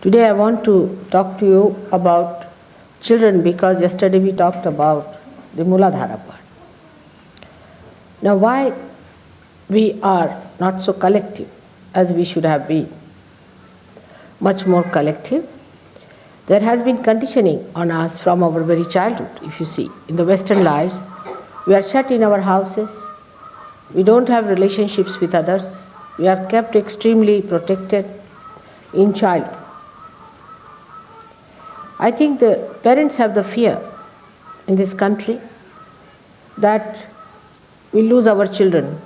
Today I want to talk to you about children because yesterday we talked about the Muladhara part. Now why we are not so collective as we should have been, much more collective. There has been conditioning on us from our very childhood, if you see. In the Western lives, we are shut in our houses, we don't have relationships with others, we are kept extremely protected in childhood. I think the parents have the fear in this country that we lose our children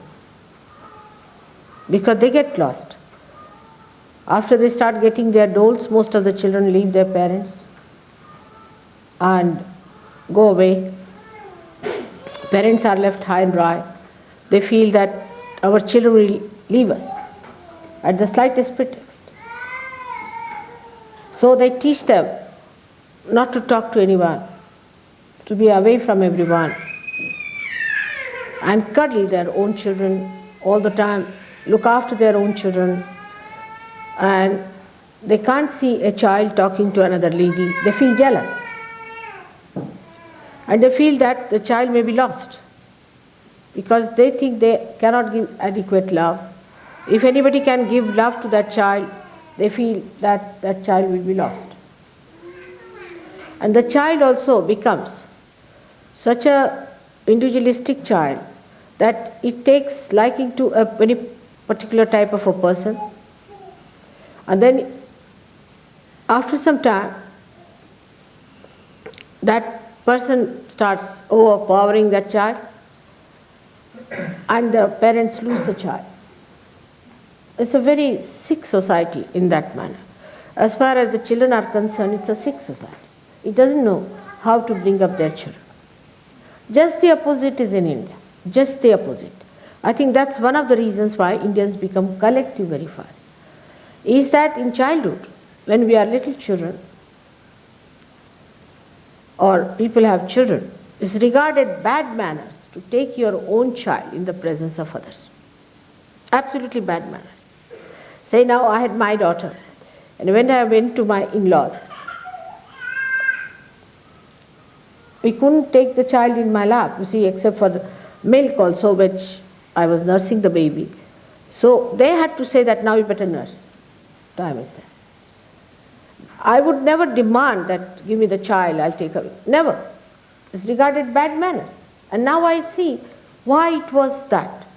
because they get lost. After they start getting their doles, most of the children leave their parents and go away. Parents are left high and dry. They feel that our children will leave us at the slightest pretext. So they teach them not to talk to anyone, to be away from everyone, and cuddle their own children all the time, look after their own children, and they can't see a child talking to another lady. They feel jealous. And they feel that the child may be lost because they think they cannot give adequate love. If anybody can give love to that child, they feel that that child will be lost. And the child also becomes such a individualistic child that it takes liking to a very particular type of a person. And then after some time, that person starts overpowering that child and the parents lose the child. It's a very sick society in that manner. As far as the children are concerned, it's a sick society. It doesn't know how to bring up their children. Just the opposite is in India. Just the opposite. I think that's one of the reasons why Indians become collective very fast. Is that in childhood, when we are little children, or people have children, it's regarded bad manners to take your own child in the presence of others. Absolutely bad manners. Say now I had my daughter, and when I went to my in-laws, we couldn't take the child in my lap, you see, except for the milk also, which I was nursing the baby. So they had to say that now you better nurse. Time is there. I would never demand that give me the child, I'll take away. Never. It's regarded bad manners. And now I see why it was that.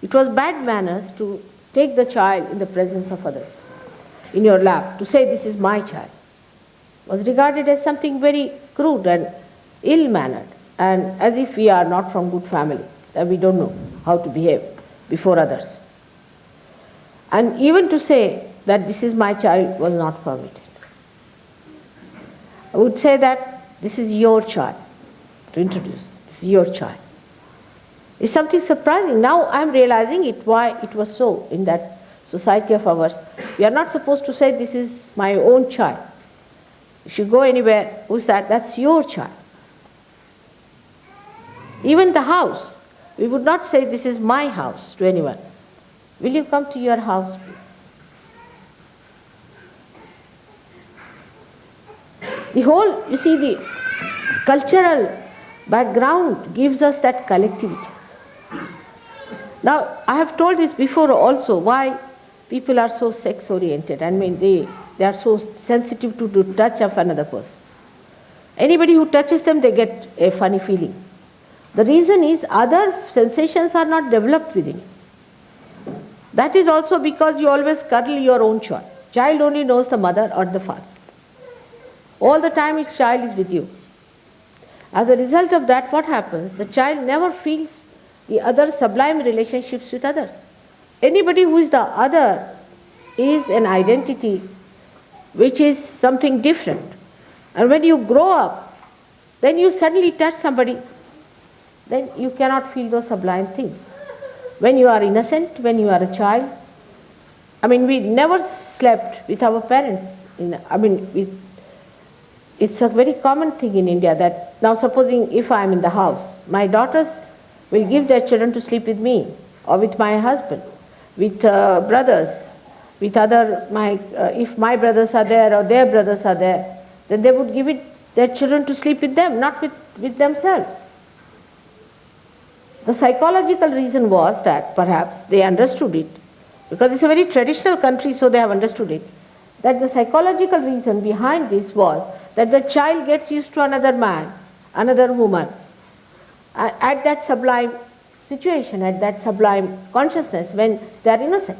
It was bad manners to take the child in the presence of others, in your lap, to say this is my child. It was regarded as something very crude and ill-mannered, and as if we are not from good family, that we don't know how to behave before others. And even to say that this is my child was not permitted. I would say that this is your child, to introduce, this is your child. It's something surprising. Now I am realizing it, why it was so in that society of ours. We are not supposed to say this is my own child. If you go anywhere, who's that? That's your child. Even the house, we would not say this is my house to anyone. Will you come to your house, please? The whole, you see, the cultural background gives us that collectivity. Now, I have told this before also, why people are so sex-oriented. I mean, they are so sensitive to the touch of another person. Anybody who touches them, they get a funny feeling. The reason is other sensations are not developed within you. That is also because you always cuddle your own child. Child only knows the mother or the father. All the time its child is with you. As a result of that, what happens? The child never feels the other sublime relationships with others. Anybody who is the other is an identity which is something different. And when you grow up, then you suddenly touch somebody, then you cannot feel those sublime things. When you are innocent, when you are a child, I mean, we never slept with our parents. It's a very common thing in India that now supposing if I am in the house, my daughters will give their children to sleep with me or with my husband, with brothers, with if my brothers are there or their brothers are there, then they would give their children to sleep with them, not with themselves. The psychological reason was that perhaps they understood it, because it's a very traditional country, so they have understood it, that the psychological reason behind this was that the child gets used to another man, another woman, at that sublime situation, at that sublime consciousness when they are innocent.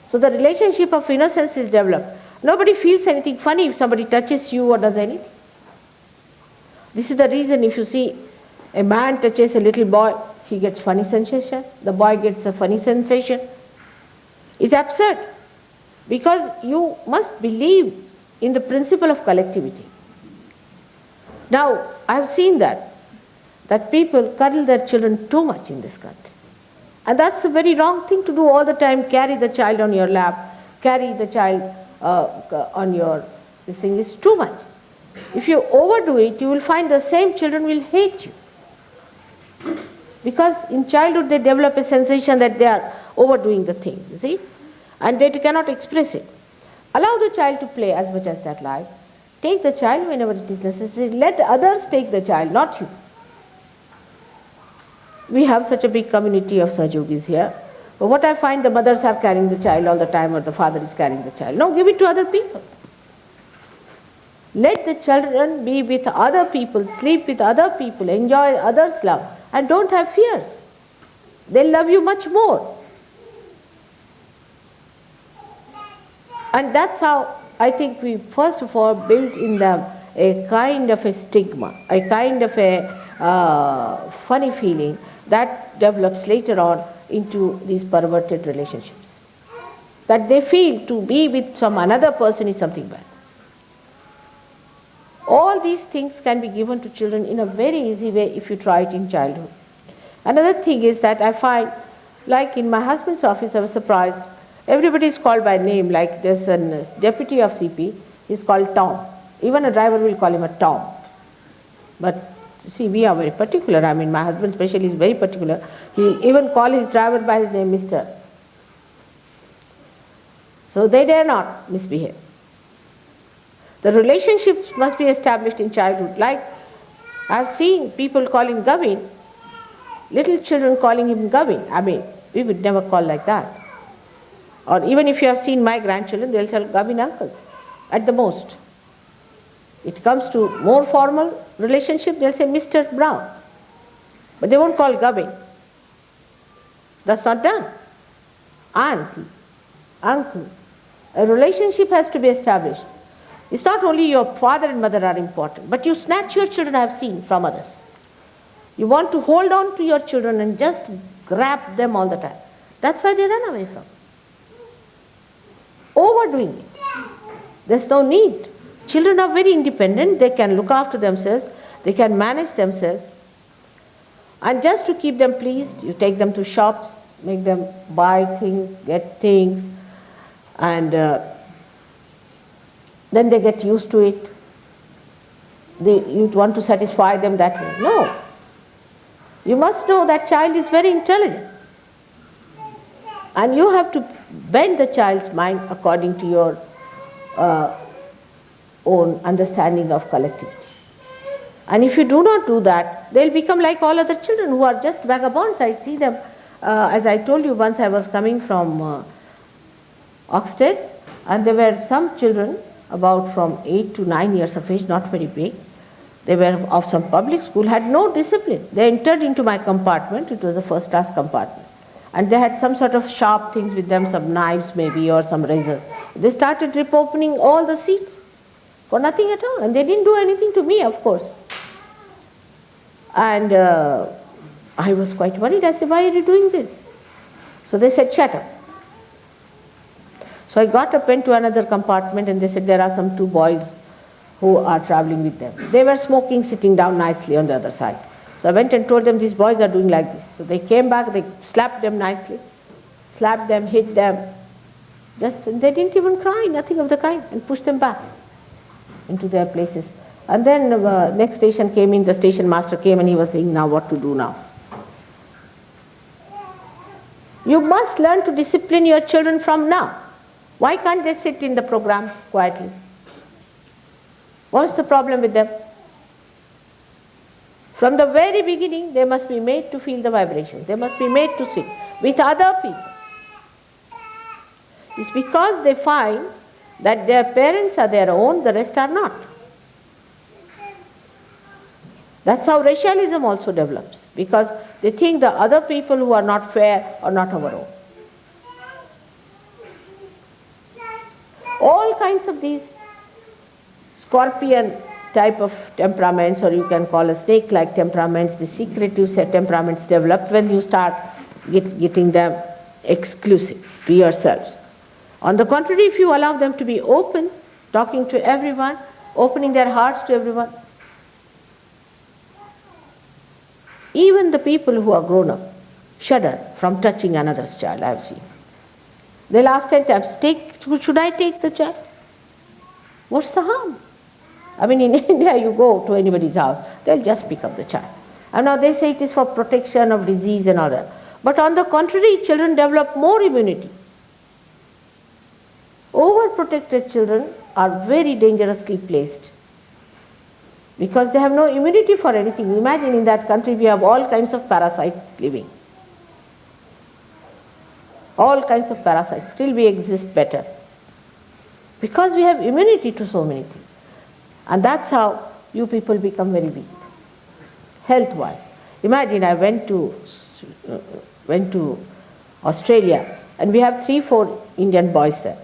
So the relationship of innocence is developed. Nobody feels anything funny if somebody touches you or does anything. This is the reason if you see a man touches a little boy, he gets funny sensation, the boy gets a funny sensation. It's absurd, because you must believe in the principle of collectivity. Now, I have seen that people cuddle their children too much in this country. And that's a very wrong thing to do all the time. Carry the child on your lap, carry the child on your, this thing is too much. If you overdo it, you will find the same children will hate you. Because in childhood they develop a sensation that they are overdoing the things, you see, and they cannot express it. Allow the child to play as much as they like. Take the child whenever it is necessary. Let others take the child, not you. We have such a big community of Sahajogis here. But what I find, the mothers are carrying the child all the time, or the father is carrying the child. No, give it to other people. Let the children be with other people, sleep with other people, enjoy others' love, and don't have fears. They'll love you much more. And that's how I think we first of all build in them a kind of a stigma, a kind of a funny feeling that develops later on into these perverted relationships. That they feel to be with some another person is something bad. All these things can be given to children in a very easy way if you try it in childhood. Another thing is that I find, like in my husband's office, I was surprised. Everybody is called by name, like there's a deputy of CP, he's called Tom. Even a driver will call him a Tom. But see, we are very particular. I mean, my husband especially is very particular. He'll even call his driver by his name, Mr. So they dare not misbehave. The relationships must be established in childhood. Like I've seen people calling Gavin, little children calling him Gavin. I mean, we would never call like that. Or even if you have seen my grandchildren, they'll say Gavin uncle, at the most. It comes to more formal relationship, they'll say Mr. Brown. But they won't call Gavin. That's not done. Auntie, uncle. A relationship has to be established. It's not only your father and mother are important, but you snatch your children, I have seen, from others. You want to hold on to your children and just grab them all the time. That's why they run away from. Overdoing it. There's no need. Children are very independent. They can look after themselves. They can manage themselves. And just to keep them pleased, you take them to shops, make them buy things, get things, and then they get used to it. You want to satisfy them that way. No. You must know that child is very intelligent. And you have to bend the child's mind according to your own understanding of collectivity. And if you do not do that, they'll become like all other children who are just vagabonds. I see them, as I told you once, I was coming from Oxted, and there were some children about from 8 to 9 years of age, not very big. They were of some public school, had no discipline. They entered into my compartment. It was a first class compartment. And they had some sort of sharp things with them, some knives maybe or some razors. They started rip opening all the seats for nothing at all. And they didn't do anything to me, of course. And I was quite worried. I said, why are you doing this? So they said, shut up. So I got up, went to another compartment, and they said there are some 2 boys who are traveling with them. They were smoking, sitting down nicely on the other side. So I went and told them these boys are doing like this. So they came back, they slapped them nicely, slapped them, hit them. They didn't even cry, nothing of the kind, and pushed them back into their places. And then next station came in, the station master came and he was saying, now what to do now? You must learn to discipline your children from now. Why can't they sit in the program quietly? What's the problem with them? From the very beginning, they must be made to feel the vibrations. They must be made to sit with other people. It's because they find that their parents are their own, the rest are not. That's how racialism also develops, because they think the other people who are not fair are not our own. All kinds of these scorpion type of temperaments, or you can call a snake-like temperaments, the secretive set temperaments develop when you start getting them exclusive to yourselves. On the contrary, if you allow them to be open, talking to everyone, opening their hearts to everyone, even the people who are grown up shudder from touching another's child, I have seen. They'll ask 10 times, should I take the child? What's the harm? I mean, in India, you go to anybody's house, they'll just pick up the child. And now they say it is for protection of disease and all that. But on the contrary, children develop more immunity. Overprotected children are very dangerously placed, because they have no immunity for anything. Imagine in that country we have all kinds of parasites living. All kinds of parasites. Still we exist better, because we have immunity to so many things. And that's how you people become very weak, health-wise. Imagine I went to Australia, and we have 3-4 Indian boys there.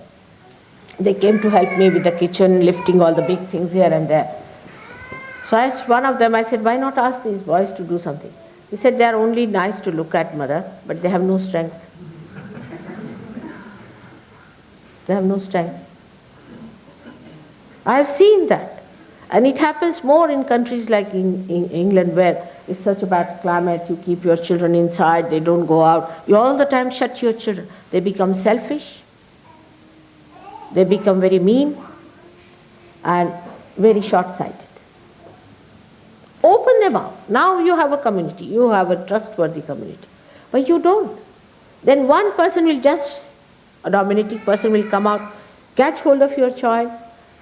They came to help me with the kitchen, lifting all the big things here and there. So I asked one of them, I said, why not ask these boys to do something? He said, they are only nice to look at, mother, but they have no strength. They have no strength. I have seen that. And it happens more in countries like in England, where it's such a bad climate, you keep your children inside, they don't go out. You all the time shut your children. They become selfish. They become very mean and very short-sighted. Open them up. Now you have a community. You have a trustworthy community. But you don't. Then one person will just, a dominating person will come out, catch hold of your child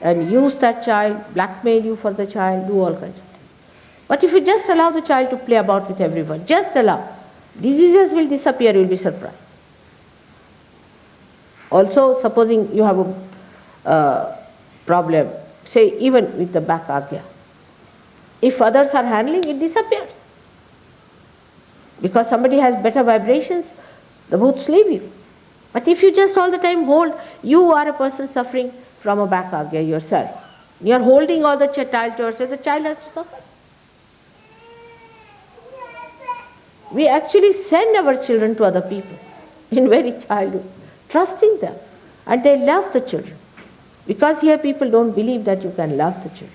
and use that child, blackmail you for the child, do all kinds of things. But if you just allow the child to play about with everyone, just allow, diseases will disappear, you will be surprised. Also, supposing you have a problem, say even with the back agya, if others are handling, it disappears. Because somebody has better vibrations, the bhoots leave you. But if you just all the time hold, you are a person suffering from a back agya yourself. You are holding all the child to yourself, the child has to suffer. We actually send our children to other people in very childhood, trusting them. And they love the children. Because here people don't believe that you can love the children.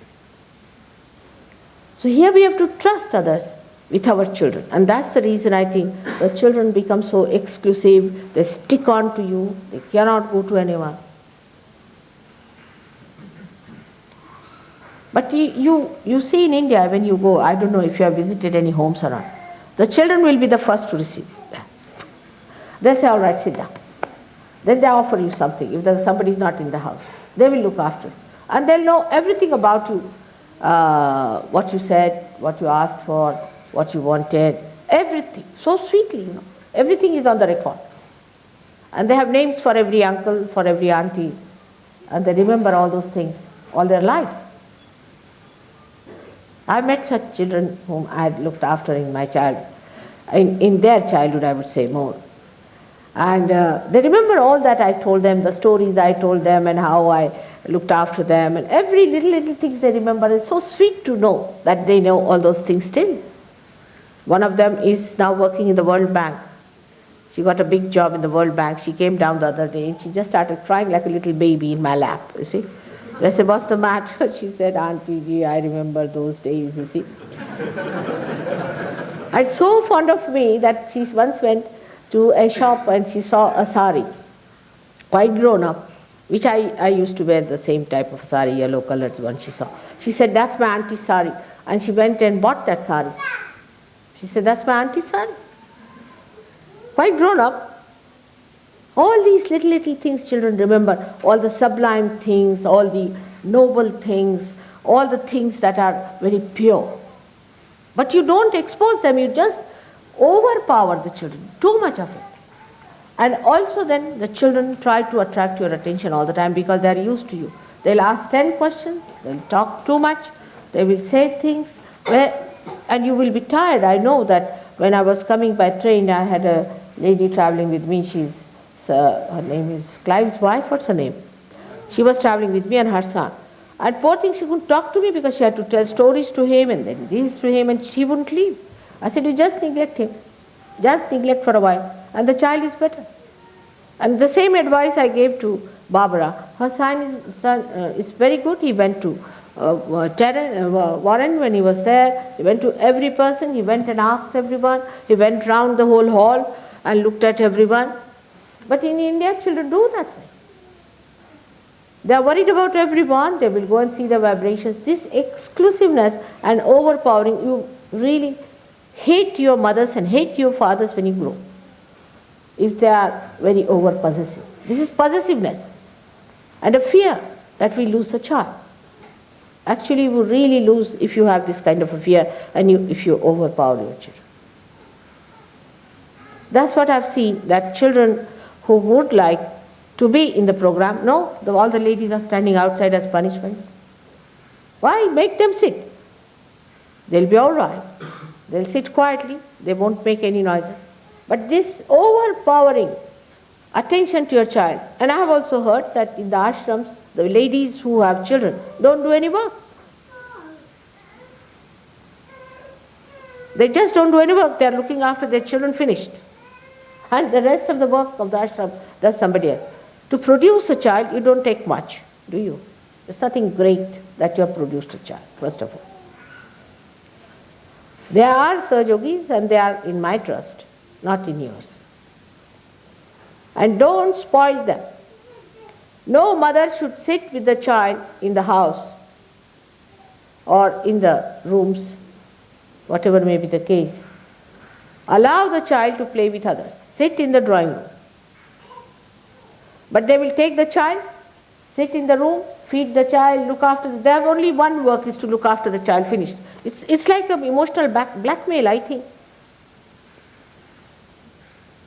So here we have to trust others with our children. And that's the reason I think the children become so exclusive, they stick on to you, they cannot go to anyone. But you see in India, when you go, I don't know if you have visited any homes or not, the children will be the first to receive you. They'll say, all right, sit down. Then they offer you something. If somebody is not in the house, they will look after you. And they'll know everything about you. What you said, what you asked for, what you wanted, everything. So sweetly, you know. Everything is on the record. And they have names for every uncle, for every auntie. And they remember all those things all their life. I met such children whom I had looked after in my in their childhood, I would say more. And they remember all that I told them, the stories I told them and how I looked after them, and every little things they remember. It's so sweet to know that they know all those things still. One of them is now working in the World Bank. She got a big job in the World Bank. She came down the other day and she just started crying like a little baby in my lap, you see. I said, what's the matter? She said, Auntie Ji, I remember those days, you see. And so fond of me that she once went to a shop and she saw a sari, quite grown up, which I used to wear the same type of sari, yellow colored one she saw. She said, that's my auntie's sari. And she went and bought that sari. She said, that's my auntie's sari. Quite grown up. All these little things children remember, all the sublime things, all the noble things, all the things that are very pure. But you don't expose them, you just overpower the children, too much of it. And also then the children try to attract your attention all the time because they are used to you. They'll ask 10 questions, they'll talk too much, they will say things, and you will be tired. I know that when I was coming by train, I had a lady traveling with me. Her name is Clive's wife, what's her name? She was traveling with me and her son. And poor thing, she couldn't talk to me because she had to tell stories to him and then this to him, and she wouldn't leave. I said, you just neglect him. Just neglect for a while, and the child is better. And the same advice I gave to Barbara. Her son is very good. He went to Warren when he was there. He went to every person. He went and asked everyone. He went round the whole hall and looked at everyone. But in India, children do that way. They are worried about everyone. They will go and see the vibrations. This exclusiveness and overpowering, you really hate your mothers and hate your fathers when you grow, if they are very over-possessive. This is possessiveness and a fear that we lose a child. Actually, you really lose if you have this kind of a fear and if you overpower your children. That's what I've seen, that children who would like to be in the program, no, all the ladies are standing outside as punishment. Why? Make them sit. They'll be all right. They'll sit quietly. They won't make any noise. But this overpowering attention to your child, and I have also heard that in the ashrams, the ladies who have children don't do any work. They just don't do any work. They are looking after their children, finished. And the rest of the work of the ashram does somebody else. To produce a child, you don't take much, do you? There's nothing great that you have produced a child, first of all. There are Sahajogis and they are in my trust, not in yours. And don't spoil them. No mother should sit with the child in the house or in the rooms, whatever may be the case. Allow the child to play with others. Sit in the drawing room. But they will take the child, sit in the room, feed the child, look after the... They have only one work, is to look after the child, finished. It's like an emotional blackmail, I think.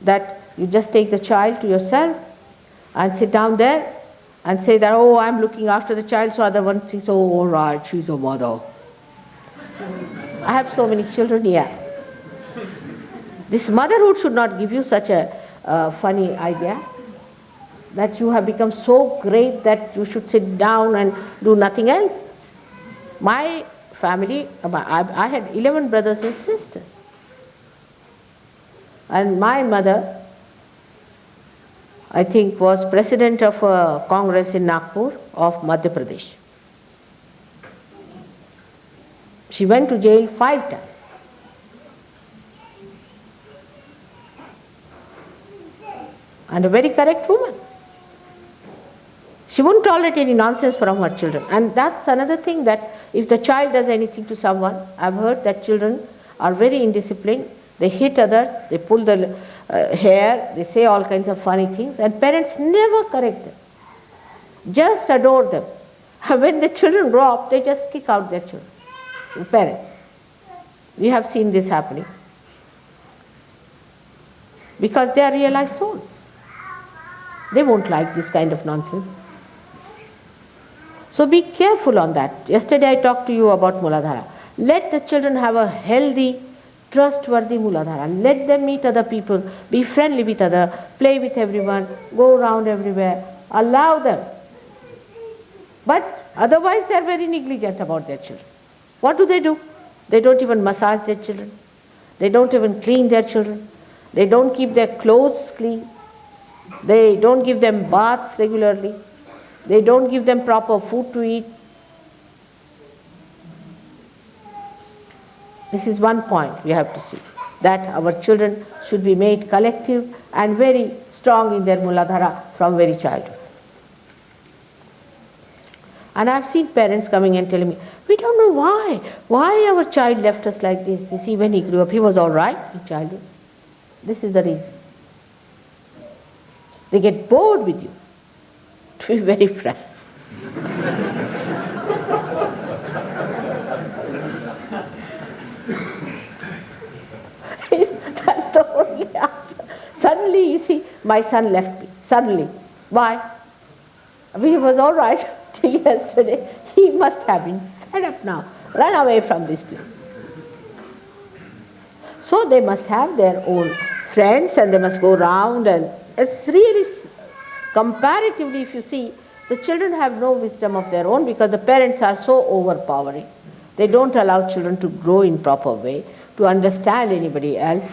That you just take the child to yourself and sit down there and say that, oh, I'm looking after the child, so other one thinks, oh, all right, she's a mother. I have so many children here. This motherhood should not give you such a funny idea that you have become so great that you should sit down and do nothing else. My family, I had 11 brothers and sisters. And my mother, I think, was president of a Congress in Nagpur of Madhya Pradesh. She went to jail 5 times. And a very correct woman. She wouldn't tolerate any nonsense from her children. And that's another thing, that if the child does anything to someone, I've heard that children are very indisciplined. They hit others, they pull the hair, they say all kinds of funny things, and parents never correct them. Just adore them. When the children grow up, they just kick out their children, the parents. We have seen this happening. Because they are realized souls. They won't like this kind of nonsense. So be careful on that. Yesterday I talked to you about Muladhara. Let the children have a healthy, trustworthy Muladhara. Let them meet other people, be friendly with others, play with everyone, go around everywhere. Allow them. But otherwise they are very negligent about their children. What do? They don't even massage their children. They don't even clean their children. They don't keep their clothes clean. They don't give them baths regularly. They don't give them proper food to eat. This is one point we have to see, that our children should be made collective and very strong in their Muladhara from very childhood. And I've seen parents coming and telling me, we don't know why our child left us like this. You see, when he grew up, he was all right in childhood. This is the reason. They get bored with you, to be very frank. That's the only answer. Suddenly, you see, my son left me. Suddenly. Why? He was all right till yesterday. He must have been fed up now. Run away from this place. So they must have their own friends and they must go round, and it's really, comparatively if you see, the children have no wisdom of their own because the parents are so overpowering. They don't allow children to grow in proper way, to understand anybody else.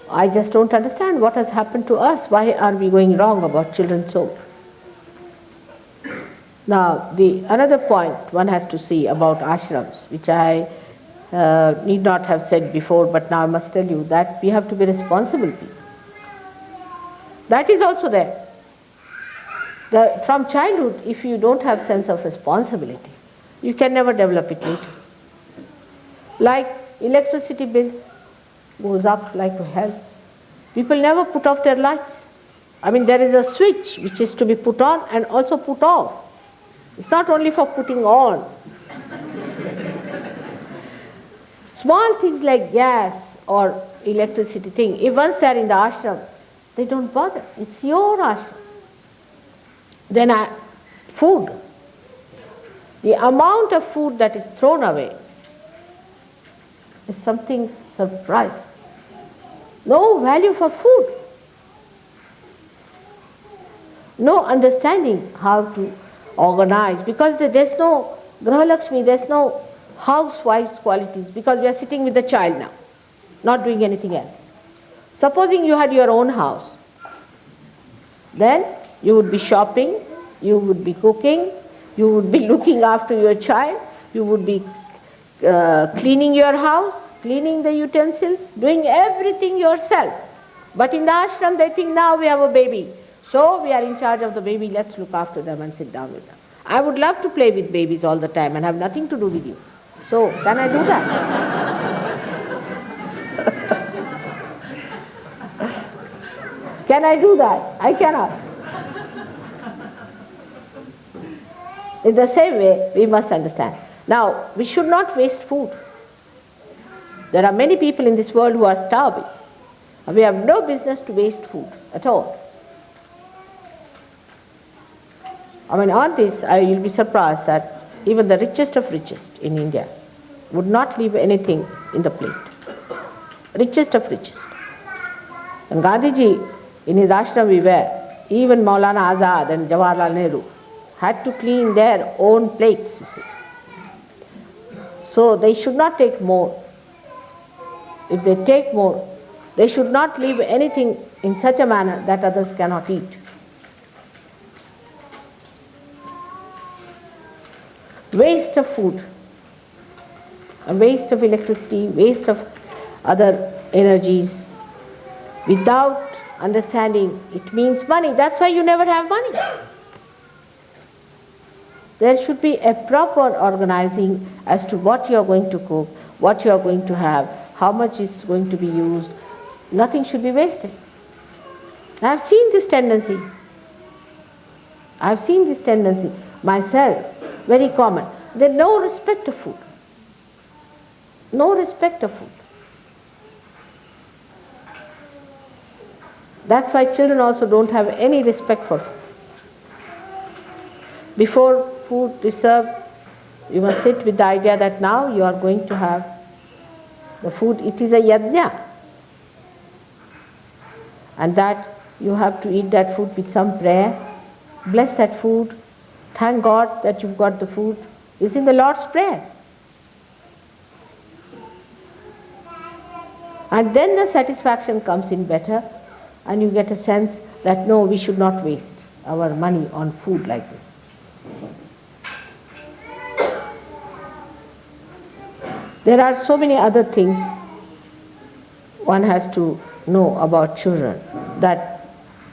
I just don't understand what has happened to us. Why are we going wrong about children so? Now, another point one has to see about ashrams, which I need not have said before, but now I must tell you that we have to be responsible. That is also there. From childhood, if you don't have sense of responsibility, you can never develop it later. Like electricity bills goes up like hell. People never put off their lights. I mean, there is a switch which is to be put on and also put off. It's not only for putting on. Small things like gas or electricity thing, if once they are in the ashram, they don't bother. It's your ashram. Then food. The amount of food that is thrown away is something surprising. No value for food. No understanding how to organize, because there's no Grahalakshmi, there's no housewife's qualities, because we are sitting with the child now, not doing anything else. Supposing you had your own house, then you would be shopping, you would be cooking, you would be looking after your child, you would be cleaning your house, cleaning the utensils, doing everything yourself. But in the ashram they think now we have a baby, so we are in charge of the baby, let's look after them and sit down with them. I would love to play with babies all the time and have nothing to do with you. So, can I do that? Can I do that? I cannot. In the same way, we must understand. Now, we should not waste food. There are many people in this world who are starving. We have no business to waste food at all. I mean, on this, you'll be surprised that even the richest of richest in India would not leave anything in the plate. Richest of richest. And Gandhiji, in his ashram we were, even Maulana Azad and Jawaharlal Nehru had to clean their own plates, you see. So they should not take more. If they take more, they should not leave anything in such a manner that others cannot eat. Waste of food, a waste of electricity, waste of other energies, without understanding it means money. That's why you never have money. There should be a proper organizing as to what you are going to cook, what you are going to have, how much is going to be used. Nothing should be wasted. I have seen this tendency. I have seen this tendency myself. Very common. There's no respect of food. No respect of food. That's why children also don't have any respect for food. Before food is served, you must sit with the idea that now you are going to have the food. It is a yajna. And that you have to eat that food with some prayer. Bless that food. Thank God that you've got the food. It's in the Lord's Prayer. And then the satisfaction comes in better, and you get a sense that no, we should not waste our money on food like this. There are so many other things one has to know about children, that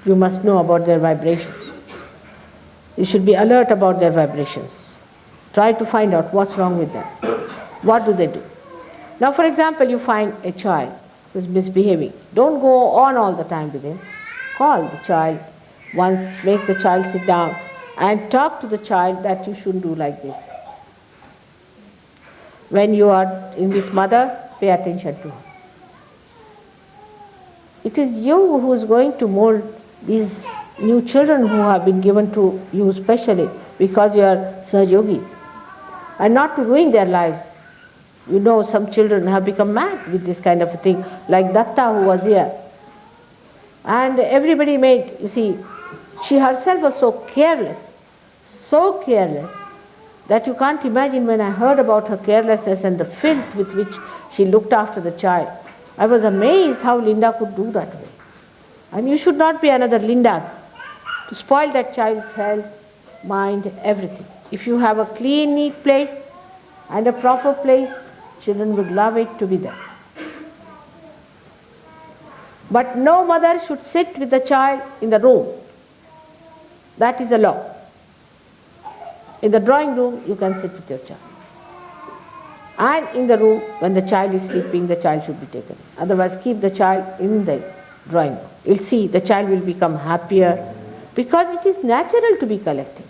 you must know about their vibrations. You should be alert about their vibrations. Try to find out what's wrong with them. What do they do? Now, for example, you find a child who is misbehaving. Don't go on all the time with him. Call the child once, make the child sit down and talk to the child that you shouldn't do like this. When you are with mother, pay attention to her. It is you who is going to mold these new children who have been given to you specially because you are Sahajogis, and not to ruin their lives. You know, some children have become mad with this kind of a thing, like Datta who was here. And everybody made, you see, she herself was so careless, that you can't imagine. When I heard about her carelessness and the filth with which she looked after the child, I was amazed how Linda could do that way. And you should not be another Linda's to spoil that child's health, mind, everything. If you have a clean, neat place and a proper place, children would love it to be there. But no mother should sit with the child in the room. That is a law. In the drawing room, you can sit with your child. And in the room, when the child is sleeping, the child should be taken. Otherwise, keep the child in the drawing room. You'll see the child will become happier, because it is natural to be collective.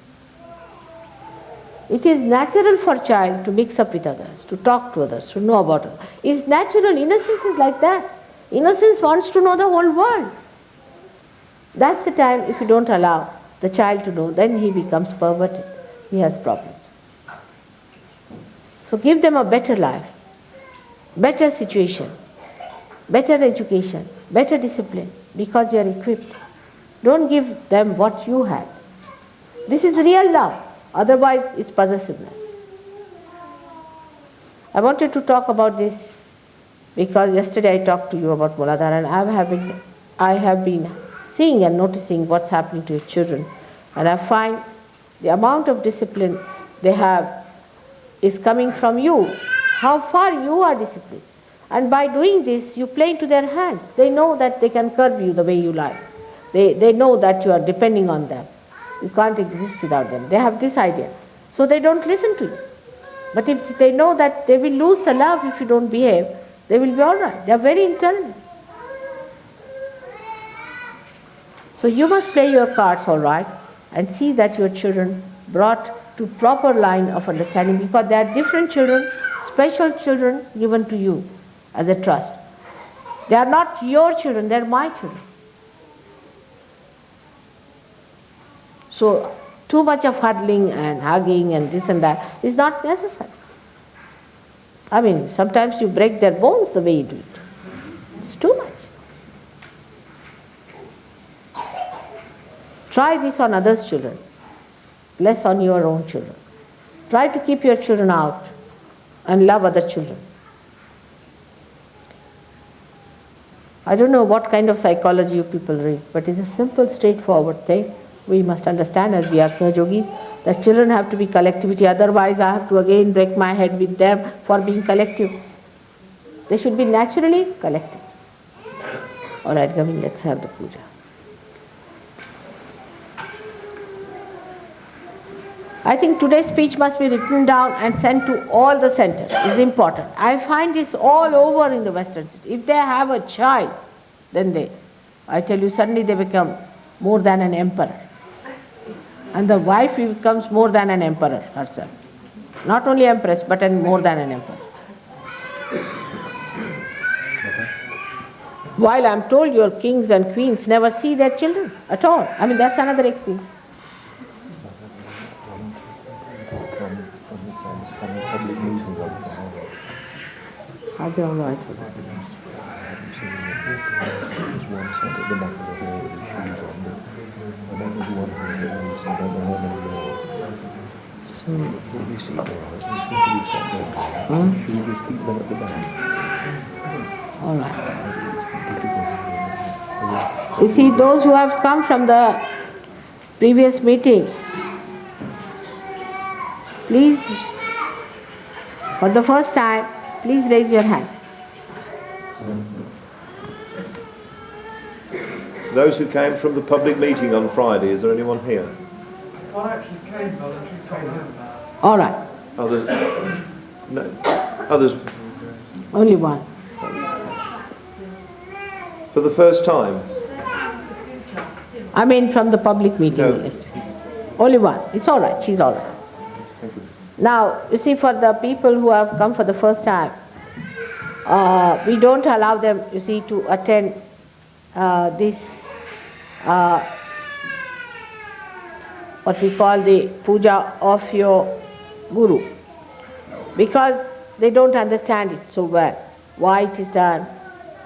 It is natural for a child to mix up with others, to talk to others, to know about others. It's natural. Innocence is like that. Innocence wants to know the whole world. That's the time, if you don't allow the child to know, then he becomes perverted. He has problems. So give them a better life, better situation, better education, better discipline, because you are equipped. Don't give them what you had. This is real love. Otherwise, it's possessiveness. I wanted to talk about this because yesterday I talked to you about Muladhara, and I have been seeing and noticing what's happening to your children. And I find the amount of discipline they have is coming from you. How far you are disciplined. And by doing this, you play into their hands. They know that they can curb you the way you like. They know that you are depending on them. You can't exist without them. They have this idea. So they don't listen to you. But if they know that they will lose the love if you don't behave, they will be all right. They are very intelligent. So you must play your cards all right and see that your children brought to proper line of understanding, because they are different children, special children given to you as a trust. They are not your children, they are my children. So too much of huddling and hugging and this and that is not necessary. I mean, sometimes you break their bones the way you do it. It's too much. Try this on others' children, less on your own children. Try to keep your children out and love other children. I don't know what kind of psychology you people read, but it's a simple, straightforward thing. We must understand, as we are Sahajogis, that children have to be collectivity. Otherwise, I have to again break my head with them for being collective. They should be naturally collective. All right, Gavin, let's have the puja. I think today's speech must be written down and sent to all the centers. It's important. I find this all over in the Western city. If they have a child, then I tell you, suddenly they become more than an emperor. And the wife becomes more than an emperor herself. Not only empress, but more than an emperor. While I'm told your kings and queens never see their children at all. I mean, that's another experience. Are they all right for that? So, all right. You see, those who have come from the previous meeting, please, for the first time, please raise your hands. Those who came from the public meeting on Friday, is there anyone here? I actually came, but I came home. All right. Others? No. Others? Only one. For the first time? I mean from the public meeting yesterday. Only one. It's all right. She's all right. Thank you. Now, you see, for the people who have come for the first time, we don't allow them, you see, to attend this, what we call the puja of your guru, because they don't understand it so well, why it is done,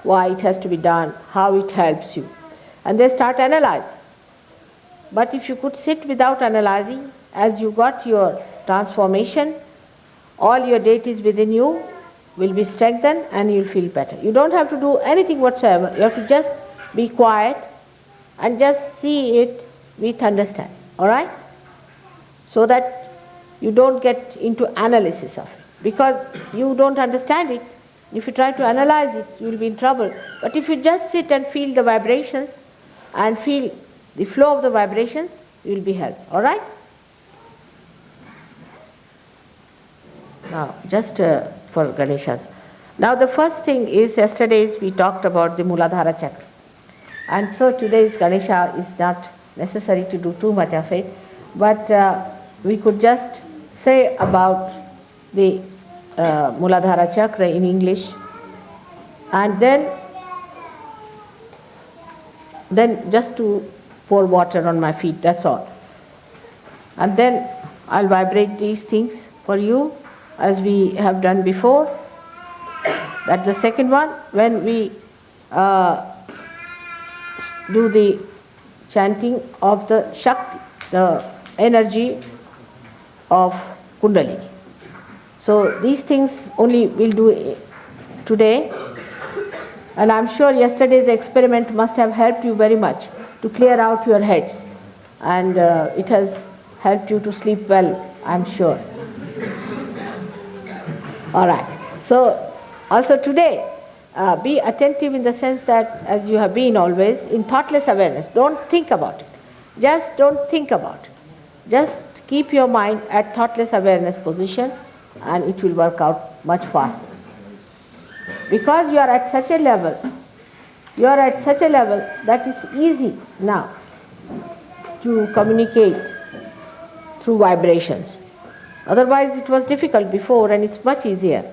why it has to be done, how it helps you. And they start analyzing. But if you could sit without analyzing, as you got your transformation, all your deities within you will be strengthened and you'll feel better. You don't have to do anything whatsoever. You have to just be quiet and just see it with understanding. All right? So that you don't get into analysis of it. Because you don't understand it. If you try to analyze it, you will be in trouble. But if you just sit and feel the vibrations and feel the flow of the vibrations, you will be helped. All right? Now, just for Ganeshas. Now, the first thing is, yesterday's we talked about the Muladhara Chakra. And so today's Ganesha is not necessary to do too much of it, but we could just say about the Muladhara Chakra in English, and then just to pour water on my feet, that's all. And then I'll vibrate these things for you as we have done before. That's the second one. When we do the chanting of the Shakti, the energy of Kundalini. So these things only we'll do today. And I'm sure yesterday's experiment must have helped you very much to clear out your heads. And it has helped you to sleep well, I'm sure. All right. So also today, be attentive in the sense that, as you have been always, in thoughtless awareness. Don't think about it. Just don't think about it. Just keep your mind at thoughtless awareness position and it will work out much faster. Because you are at such a level, that it's easy now to communicate through vibrations. Otherwise it was difficult before and it's much easier.